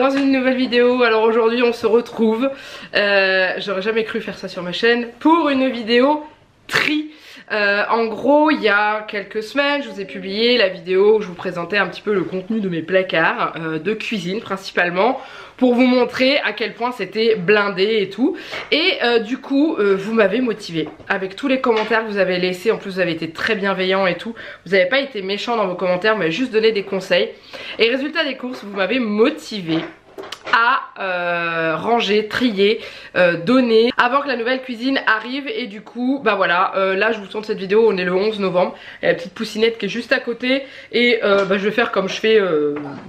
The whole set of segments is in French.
dans une nouvelle vidéo. Alors aujourd'hui on se retrouve, j'aurais jamais cru faire ça sur ma chaîne, pour une vidéo tri. En gros il y a quelques semaines je vous ai publié la vidéo où je vous présentais un petit peu le contenu de mes placards de cuisine principalement, pour vous montrer à quel point c'était blindé et tout. Et du coup vous m'avez motivé avec tous les commentaires que vous avez laissés. En plus vous avez été très bienveillants et tout, vous n'avez pas été méchants dans vos commentaires, vous m'avez juste donné des conseils. Et résultat des courses, vous m'avez motivé à ranger, trier, donner avant que la nouvelle cuisine arrive. Et du coup bah voilà, là je vous tourne cette vidéo, on est le 11 novembre, il y a la petite poussinette qui est juste à côté. Et bah, je vais faire comme je fais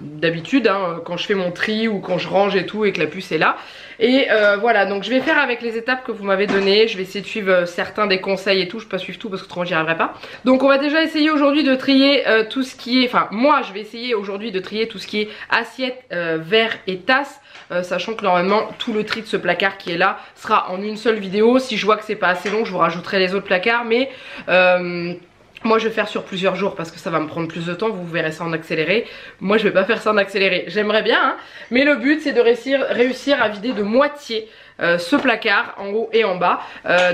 d'habitude hein, quand je fais mon tri ou quand je range et tout et que la puce est là. Et voilà, donc je vais faire avec les étapes que vous m'avez données. Je vais essayer de suivre certains des conseils et tout. Je peux pas suivre tout parce que autrement j'y arriverai pas. Donc on va déjà essayer aujourd'hui de trier tout ce qui est, enfin moi je vais essayer aujourd'hui de trier tout ce qui est assiette, verre et tasse, sachant que normalement tout le tri de ce placard qui est là sera en une seule vidéo. Si je vois que c'est pas assez long, je vous rajouterai les autres placards, mais moi je vais faire sur plusieurs jours parce que ça va me prendre plus de temps, vous verrez ça en accéléré. Moi je vais pas faire ça en accéléré, j'aimerais bien hein, mais le but c'est de réussir à vider de moitié ce placard en haut et en bas.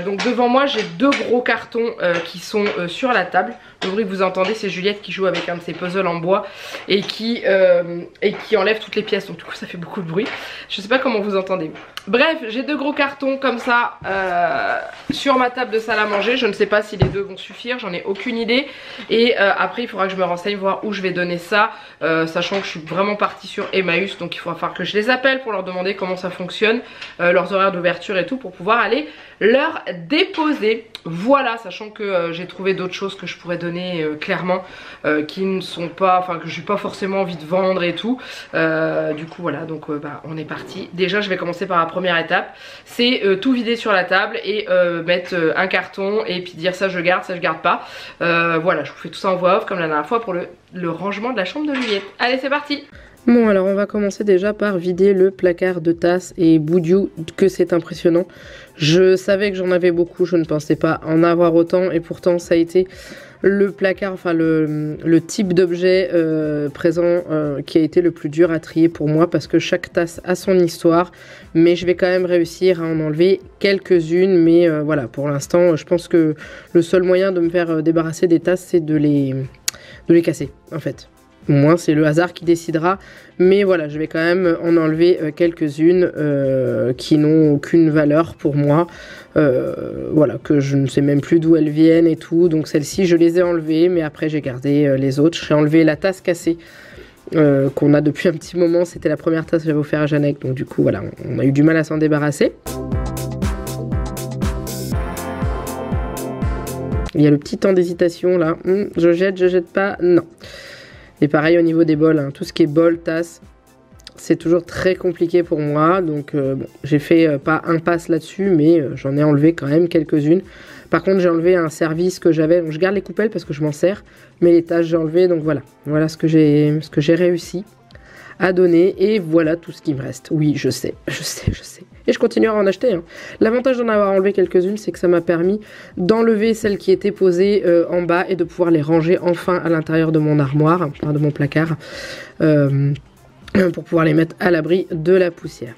Donc devant moi j'ai deux gros cartons qui sont sur la table. Le bruit que vous entendez c'est Juliette qui joue avec un de ses puzzles en bois et qui enlève toutes les pièces, donc du coup ça fait beaucoup de bruit. Je sais pas comment vous entendez. Bref, j'ai deux gros cartons comme ça sur ma table de salle à manger. Je ne sais pas si les deux vont suffire, j'en ai aucune idée. Et après il faudra que je me renseigne, voir où je vais donner ça, sachant que je suis vraiment partie sur Emmaüs, donc il faudra falloir que je les appelle pour leur demander comment ça fonctionne, leurs horaires d'ouverture et tout, pour pouvoir aller leur déposer. Voilà, sachant que j'ai trouvé d'autres choses que je pourrais donner clairement, qui ne sont pas, enfin que j'ai pas forcément envie de vendre et tout. Du coup voilà, donc bah, on est parti. Déjà je vais commencer par la première étape, c'est tout vider sur la table et mettre un carton et puis dire ça je garde pas. Voilà, je vous fais tout ça en voix off comme la dernière fois pour le rangement de la chambre de Juliette. Allez c'est parti. Bon alors on va commencer déjà par vider le placard de tasses, et boudiou que c'est impressionnant. Je savais que j'en avais beaucoup, je ne pensais pas en avoir autant, et pourtant ça a été le placard, enfin le type d'objet présent qui a été le plus dur à trier pour moi, parce que chaque tasse a son histoire. Mais je vais quand même réussir à en enlever quelques-unes, mais voilà, pour l'instant je pense que le seul moyen de me faire débarrasser des tasses c'est de les casser en fait. Au moins c'est le hasard qui décidera, mais voilà, je vais quand même en enlever quelques-unes qui n'ont aucune valeur pour moi, voilà, que je ne sais même plus d'où elles viennent et tout. Donc celles-ci je les ai enlevées, mais après j'ai gardé les autres. J'ai enlevé la tasse cassée qu'on a depuis un petit moment, c'était la première tasse que j'avais offert à Jeannette, donc du coup voilà, on a eu du mal à s'en débarrasser. Il y a le petit temps d'hésitation là, je jette pas, non. Et pareil au niveau des bols, hein. Tout ce qui est bol, tasse, c'est toujours très compliqué pour moi. Donc bon, j'ai fait pas un pass là-dessus, mais j'en ai enlevé quand même quelques-unes. Par contre j'ai enlevé un service que j'avais, donc je garde les coupelles parce que je m'en sers, mais les tasses j'ai enlevé, donc voilà. Voilà ce que j'ai réussi à donner, et voilà tout ce qui me reste. Oui, je sais. Et je continuerai à en acheter. Hein. L'avantage d'en avoir enlevé quelques-unes, c'est que ça m'a permis d'enlever celles qui étaient posées en bas et de pouvoir les ranger enfin à l'intérieur de mon armoire, de mon placard, pour pouvoir les mettre à l'abri de la poussière.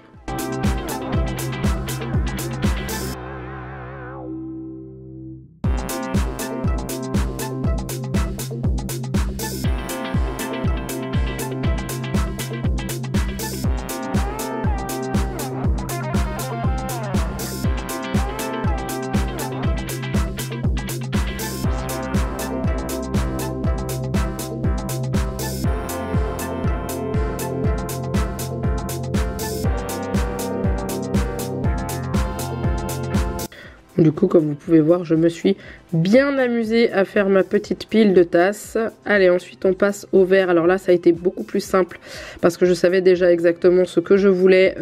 Du coup, comme vous pouvez voir, je me suis bien amusée à faire ma petite pile de tasses. Allez, ensuite on passe au verre. Alors là, ça a été beaucoup plus simple parce que je savais déjà exactement ce que je voulais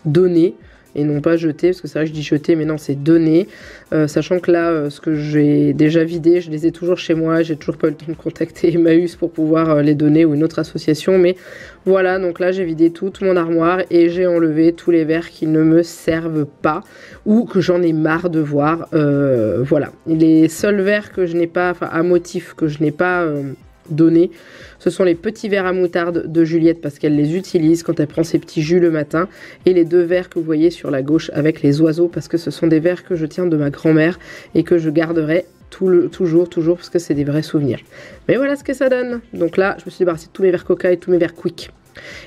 donner et non pas jeter, parce que c'est vrai que je dis jeter, mais non, c'est donner. Sachant que là, ce que j'ai déjà vidé, je les ai toujours chez moi, j'ai toujours pas eu le temps de contacter Emmaüs pour pouvoir les donner, ou une autre association, mais voilà, donc là j'ai vidé toute mon armoire et j'ai enlevé tous les verres qui ne me servent pas ou que j'en ai marre de voir. Voilà, les seuls verres que je n'ai pas, enfin à motif, que je n'ai pas donner, ce sont les petits verres à moutarde de Juliette parce qu'elle les utilise quand elle prend ses petits jus le matin, et les 2 verres que vous voyez sur la gauche avec les oiseaux parce que ce sont des verres que je tiens de ma grand-mère et que je garderai toujours parce que c'est des vrais souvenirs. Mais voilà ce que ça donne. Donc là je me suis débarrassée de tous mes verres Coca et tous mes verres Quick,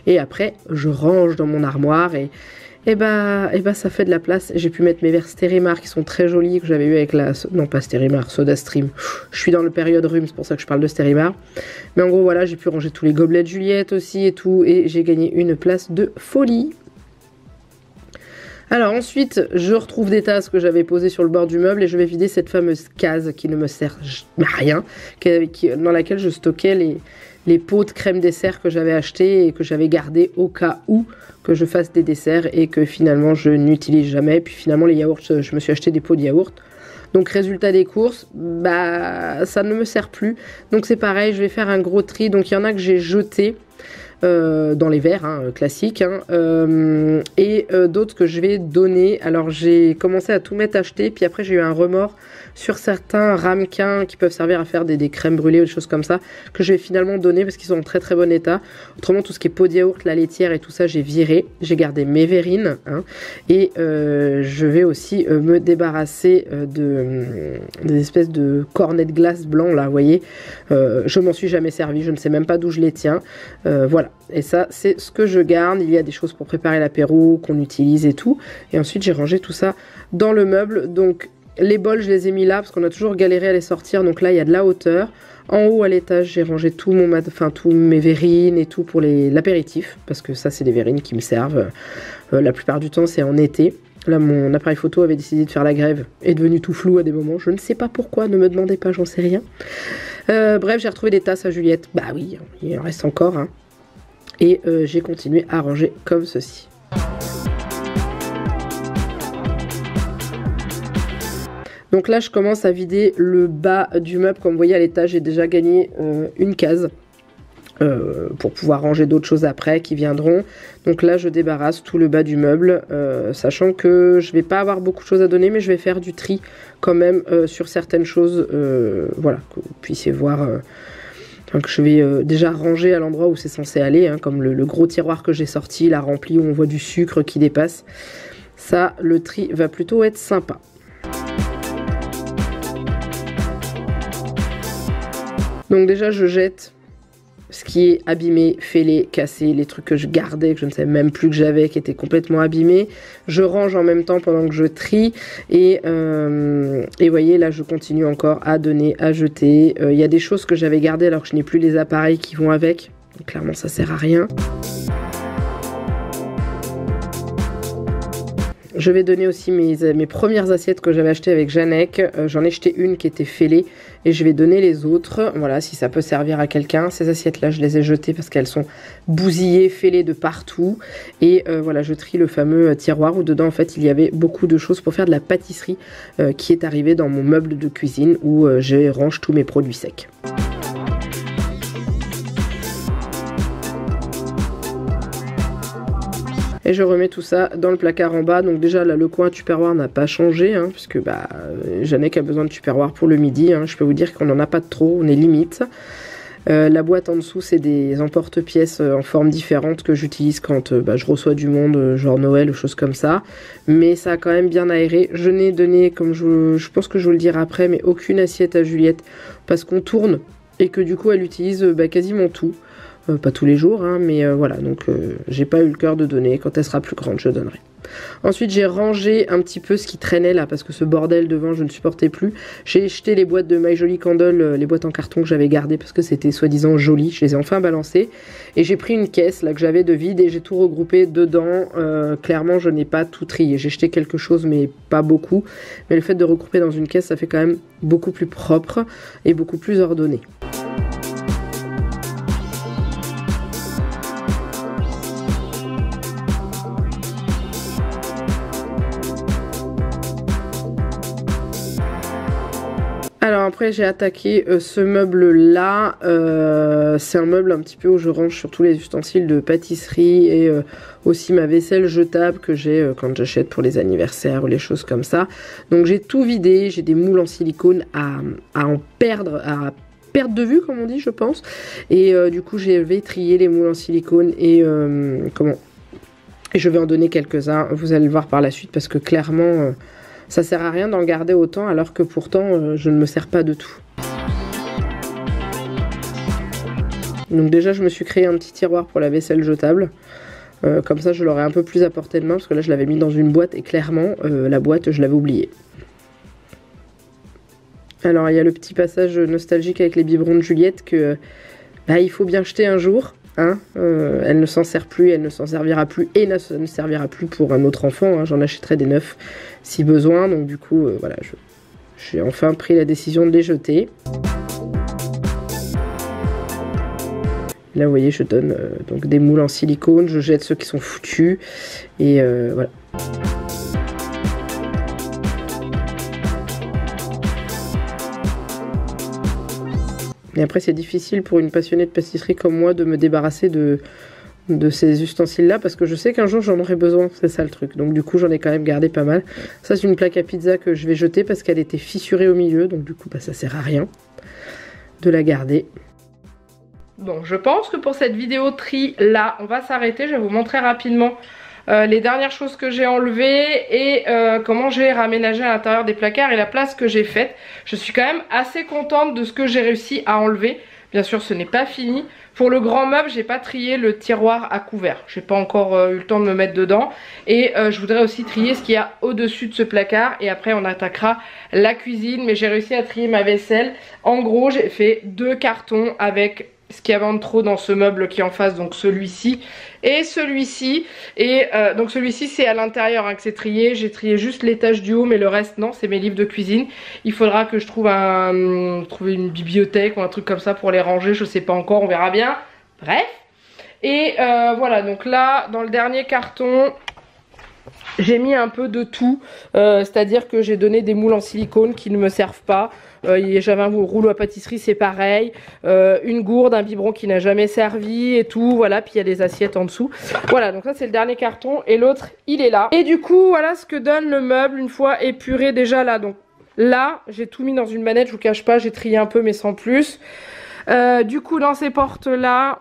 et après je range dans mon armoire et bah ça fait de la place. J'ai pu mettre mes verres Stérimar qui sont très jolis, que j'avais eu avec la... non pas Stérimar, SodaStream. Je suis dans le période rhume, c'est pour ça que je parle de Stérimar. Mais en gros voilà, j'ai pu ranger tous les gobelets de Juliette aussi et tout, et j'ai gagné une place de folie. Alors ensuite, je retrouve des tasses que j'avais posées sur le bord du meuble et je vais vider cette fameuse case qui ne me sert à rien, dans laquelle je stockais les pots de crème dessert que j'avais acheté et que j'avais gardé au cas où que je fasse des desserts et que finalement je n'utilise jamais. Puis finalement les yaourts, je me suis acheté des pots de yaourt. Donc résultat des courses, bah ça ne me sert plus. Donc c'est pareil, je vais faire un gros tri. Donc il y en a que j'ai jeté dans les verres classiques, et d'autres que je vais donner. Alors j'ai commencé à tout mettre acheté, puis après j'ai eu un remords sur certains ramequins qui peuvent servir à faire des crèmes brûlées ou des choses comme ça, que je vais finalement donner parce qu'ils sont en très très bon état. Autrement tout ce qui est pot de yaourt, la laitière et tout ça j'ai viré, j'ai gardé mes verrines, et je vais aussi me débarrasser des espèces de cornets de glace blancs là, vous voyez, je m'en suis jamais servi, je ne sais même pas d'où je les tiens, voilà. Et ça c'est ce que je garde. Il y a des choses pour préparer l'apéro qu'on utilise et tout, et ensuite j'ai rangé tout ça dans le meuble. Donc les bols je les ai mis là parce qu'on a toujours galéré à les sortir, donc là il y a de la hauteur. En haut à l'étage j'ai rangé tous mes verrines et tout pour l'apéritif, parce que ça c'est des verrines qui me servent la plupart du temps, c'est en été. Là mon appareil photo avait décidé de faire la grève, est devenu tout flou à des moments, je ne sais pas pourquoi, ne me demandez pas, j'en sais rien. Bref, j'ai retrouvé des tasses à Juliette, bah oui, il en reste encore, et j'ai continué à ranger comme ceci. Donc là je commence à vider le bas du meuble. Comme vous voyez à l'étage j'ai déjà gagné une case pour pouvoir ranger d'autres choses après qui viendront. Donc là je débarrasse tout le bas du meuble, sachant que je vais pas avoir beaucoup de choses à donner, mais je vais faire du tri quand même sur certaines choses, voilà, que vous puissiez voir. Que je vais déjà ranger à l'endroit où c'est censé aller, comme le gros tiroir que j'ai sorti, la rempli où on voit du sucre qui dépasse. Ça, le tri va plutôt être sympa. Donc déjà je jette ce qui est abîmé, fêlé, cassé, les trucs que je gardais, que je ne savais même plus que j'avais, qui étaient complètement abîmés. Je range en même temps pendant que je trie, et vous voyez là je continue encore à donner, à jeter. Il y a des choses que j'avais gardées alors que je n'ai plus les appareils qui vont avec, donc clairement ça sert à rien. Je vais donner aussi mes premières assiettes que j'avais achetées avec Janek. J'en ai jeté une qui était fêlée et je vais donner les autres. Voilà, si ça peut servir à quelqu'un. Ces assiettes-là, je les ai jetées parce qu'elles sont bousillées, fêlées de partout. Et voilà, je trie le fameux tiroir où dedans, en fait, il y avait beaucoup de choses pour faire de la pâtisserie qui est arrivée dans mon meuble de cuisine où je range tous mes produits secs. Et je remets tout ça dans le placard en bas. Donc déjà là le coin tupperware n'a pas changé, puisque Janek a besoin de tupperware pour le midi. Je peux vous dire qu'on n'en a pas de trop, on est limite. La boîte en dessous c'est des emporte-pièces en forme différente que j'utilise quand je reçois du monde, genre Noël ou choses comme ça. Mais ça a quand même bien aéré. Je n'ai donné, comme je pense que je vous le dirai après, mais aucune assiette à Juliette parce qu'on tourne et que du coup elle utilise quasiment tout. Pas tous les jours, mais voilà, donc j'ai pas eu le cœur de donner. Quand elle sera plus grande, je donnerai. Ensuite, j'ai rangé un petit peu ce qui traînait là, parce que ce bordel devant, je ne supportais plus. J'ai jeté les boîtes de My Jolly Candle, les boîtes en carton que j'avais gardées, parce que c'était soi-disant joli. Je les ai enfin balancées. Et j'ai pris une caisse là que j'avais de vide, et j'ai tout regroupé dedans. Clairement, je n'ai pas tout trié. J'ai jeté quelque chose, mais pas beaucoup. Mais le fait de regrouper dans une caisse, ça fait quand même beaucoup plus propre et beaucoup plus ordonné. Alors après j'ai attaqué ce meuble là, c'est un meuble un petit peu où je range surtout les ustensiles de pâtisserie et aussi ma vaisselle jetable que j'ai quand j'achète pour les anniversaires ou les choses comme ça. Donc j'ai tout vidé, j'ai des moules en silicone à en perdre, à perte de vue comme on dit je pense. Et du coup je vais trier les moules en silicone et et je vais en donner quelques-uns, vous allez le voir par la suite parce que clairement ça sert à rien d'en garder autant alors que pourtant je ne me sers pas de tout. Donc déjà je me suis créé un petit tiroir pour la vaisselle jetable. Comme ça je l'aurai un peu plus à portée de main parce que là je l'avais mis dans une boîte et clairement la boîte je l'avais oubliée. Alors il y a le petit passage nostalgique avec les biberons de Juliette que il faut bien jeter un jour. Hein, elle ne s'en sert plus, elle ne s'en servira plus et ne servira plus pour un autre enfant. Hein, j'en achèterai des neufs si besoin. Donc du coup voilà, j'ai enfin pris la décision de les jeter. Là vous voyez je donne donc des moules en silicone, je jette ceux qui sont foutus et voilà. Et après c'est difficile pour une passionnée de pâtisserie comme moi de me débarrasser de ces ustensiles là parce que je sais qu'un jour j'en aurai besoin, c'est ça le truc. Donc du coup j'en ai quand même gardé pas mal. Ça c'est une plaque à pizza que je vais jeter parce qu'elle était fissurée au milieu, donc du coup ça sert à rien de la garder. Bon, je pense que pour cette vidéo tri là, on va s'arrêter. Je vais vous montrer rapidement les dernières choses que j'ai enlevées et comment j'ai raménagé à l'intérieur des placards et la place que j'ai faite. Je suis quand même assez contente de ce que j'ai réussi à enlever. Bien sûr, ce n'est pas fini. Pour le grand meuble, j'ai pas trié le tiroir à couvert. J'ai pas encore eu le temps de me mettre dedans. Et je voudrais aussi trier ce qu'il y a au-dessus de ce placard. Et après, on attaquera la cuisine. Mais j'ai réussi à trier ma vaisselle. En gros, j'ai fait 2 cartons avec ce qu'il y avait en trop dans ce meuble qui est en face, donc celui-ci et celui-ci. Et donc celui-ci c'est à l'intérieur hein, que c'est trié. J'ai trié juste l'étage du haut mais le reste non, c'est mes livres de cuisine. Il faudra que je trouve une bibliothèque ou un truc comme ça pour les ranger, je sais pas encore, on verra bien. Bref. Et voilà, donc là dans le dernier carton j'ai mis un peu de tout, c'est-à-dire que j'ai donné des moules en silicone qui ne me servent pas. J'avais un rouleau à pâtisserie, c'est pareil. Une gourde, un biberon qui n'a jamais servi et tout. Voilà, puis il y a des assiettes en dessous. Voilà, donc ça c'est le dernier carton et l'autre il est là. Et du coup, voilà ce que donne le meuble une fois épuré déjà là. Donc là, j'ai tout mis dans une manette, je vous cache pas, j'ai trié un peu mais sans plus. Du coup, dans ces portes là...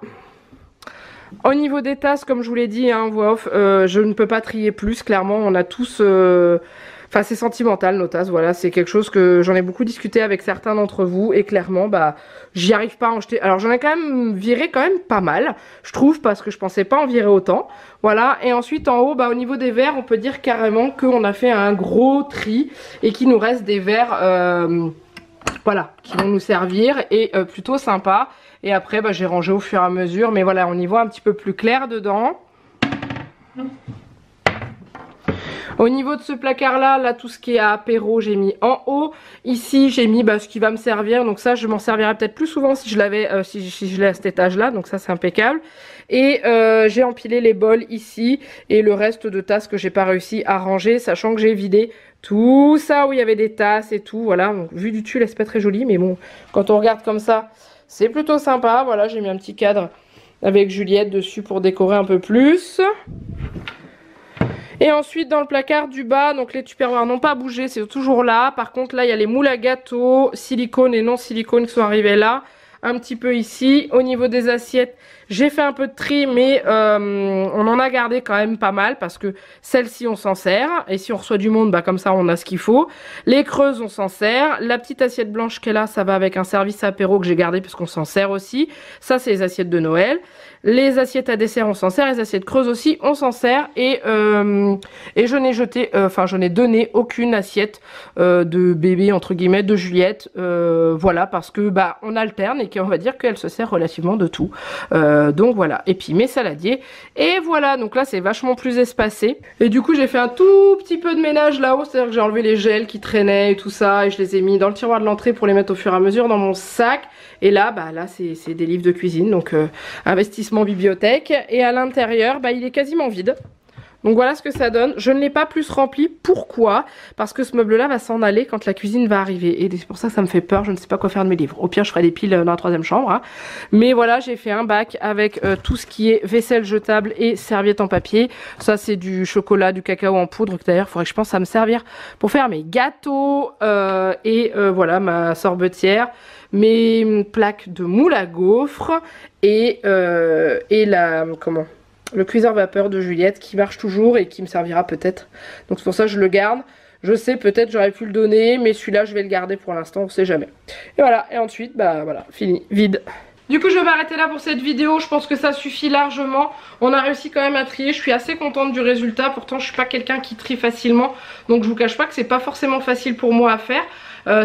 Au niveau des tasses, comme je vous l'ai dit hein, en voix off, je ne peux pas trier plus, clairement, on a tous... Enfin, c'est sentimental nos tasses, voilà, c'est quelque chose que j'en ai beaucoup discuté avec certains d'entre vous et clairement, bah, j'y arrive pas à en jeter. Alors j'en ai quand même viré quand même pas mal, je trouve, parce que je pensais pas en virer autant, voilà. Et ensuite en haut, bah, au niveau des verres, on peut dire carrément qu'on a fait un gros tri et qu'il nous reste des verres... voilà, qui vont nous servir et plutôt sympa. Et après bah, j'ai rangé au fur et à mesure, mais voilà, on y voit un petit peu plus clair dedans. Au niveau de ce placard là, tout ce qui est à apéro j'ai mis en haut. Ici j'ai mis ce qui va me servir, donc ça je m'en servirai peut-être plus souvent si je l'avais, si je l'ai à cet étage là, donc ça c'est impeccable. Et j'ai empilé les bols ici et le reste de tasses que j'ai pas réussi à ranger, sachant que j'ai vidé tout ça où il y avait des tasses et tout, voilà. Donc, vu du dessus là c'est pas très joli, mais bon, quand on regarde comme ça c'est plutôt sympa. Voilà, j'ai mis un petit cadre avec Juliette dessus pour décorer un peu plus. Et ensuite dans le placard du bas, donc les tupperwares n'ont pas bougé, c'est toujours là. Par contre là il y a les moules à gâteaux, silicone et non silicone qui sont arrivés là. Un petit peu ici. Au niveau des assiettes, j'ai fait un peu de tri, mais on en a gardé quand même pas mal parce que celle-ci on s'en sert. Et si on reçoit du monde, bah comme ça on a ce qu'il faut. Les creuses on s'en sert. La petite assiette blanche qu'elle a, ça va avec un service apéro que j'ai gardé parce qu'on s'en sert aussi. Ça c'est les assiettes de Noël. Les assiettes à dessert on s'en sert, les assiettes creuses aussi on s'en sert. Et je n'ai jeté, enfin je n'ai donné aucune assiette de bébé entre guillemets de Juliette. Voilà, parce que bah on alterne et qu'on va dire qu'elle se sert relativement de tout. Donc voilà, et puis mes saladiers. Et voilà, donc là c'est vachement plus espacé. Et du coup j'ai fait un tout petit peu de ménage là-haut, c'est-à-dire que j'ai enlevé les gels qui traînaient et tout ça. Et je les ai mis dans le tiroir de l'entrée pour les mettre au fur et à mesure dans mon sac. Et là, bah là c'est des livres de cuisine, donc investissement bibliothèque. Et à l'intérieur, bah il est quasiment vide. Donc voilà ce que ça donne. Je ne l'ai pas plus rempli. Pourquoi? Parce que ce meuble là va s'en aller quand la cuisine va arriver. Et c'est pour ça que ça me fait peur. Je ne sais pas quoi faire de mes livres. Au pire je ferai des piles dans la troisième chambre. Hein. Mais voilà, j'ai fait un bac avec tout ce qui est vaisselle jetable et serviettes en papier. Ça c'est du chocolat, du cacao en poudre. D'ailleurs il faudrait que je pense à me servir pour faire mes gâteaux. Voilà ma sorbetière. Mes plaques de moule à gaufres. Et le cuiseur vapeur de Juliette qui marche toujours et qui me servira peut-être. Donc c'est pour ça que je le garde. Je sais, peut-être j'aurais pu le donner, mais celui-là je vais le garder pour l'instant, on sait jamais. Et voilà, et ensuite, bah voilà, fini, vide. Du coup je vais m'arrêter là pour cette vidéo, je pense que ça suffit largement. On a réussi quand même à trier, je suis assez contente du résultat. Pourtant je suis pas quelqu'un qui trie facilement, donc je vous cache pas que c'est pas forcément facile pour moi à faire.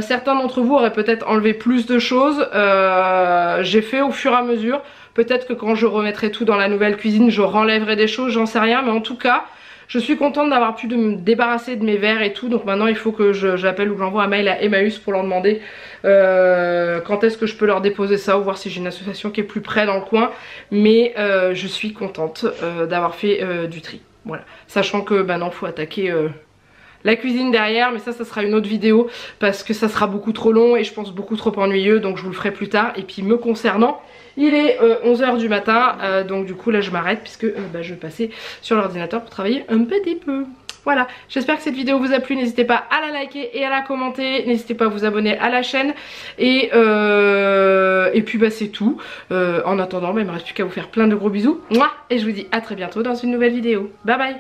Certains d'entre vous auraient peut-être enlevé plus de choses. J'ai fait au fur et à mesure. Peut-être que quand je remettrai tout dans la nouvelle cuisine, je renlèverai des choses, j'en sais rien. Mais en tout cas, je suis contente d'avoir pu me débarrasser de mes verres et tout. Donc maintenant, il faut que j'appelle ou que j'envoie un mail à Emmaüs pour leur demander quand est-ce que je peux leur déposer ça, ou voir si j'ai une association qui est plus près dans le coin. Mais je suis contente d'avoir fait du tri. Voilà. Sachant que maintenant, il faut attaquer... la cuisine derrière, mais ça sera une autre vidéo parce que ça sera beaucoup trop long et je pense beaucoup trop ennuyeux, donc je vous le ferai plus tard. Et puis me concernant, il est 11h du matin, donc du coup là je m'arrête puisque je vais passer sur l'ordinateur pour travailler un petit peu. Voilà, j'espère que cette vidéo vous a plu, n'hésitez pas à la liker et à la commenter, n'hésitez pas à vous abonner à la chaîne et puis c'est tout. En attendant, il ne me reste plus qu'à vous faire plein de gros bisous, et je vous dis à très bientôt dans une nouvelle vidéo. Bye bye.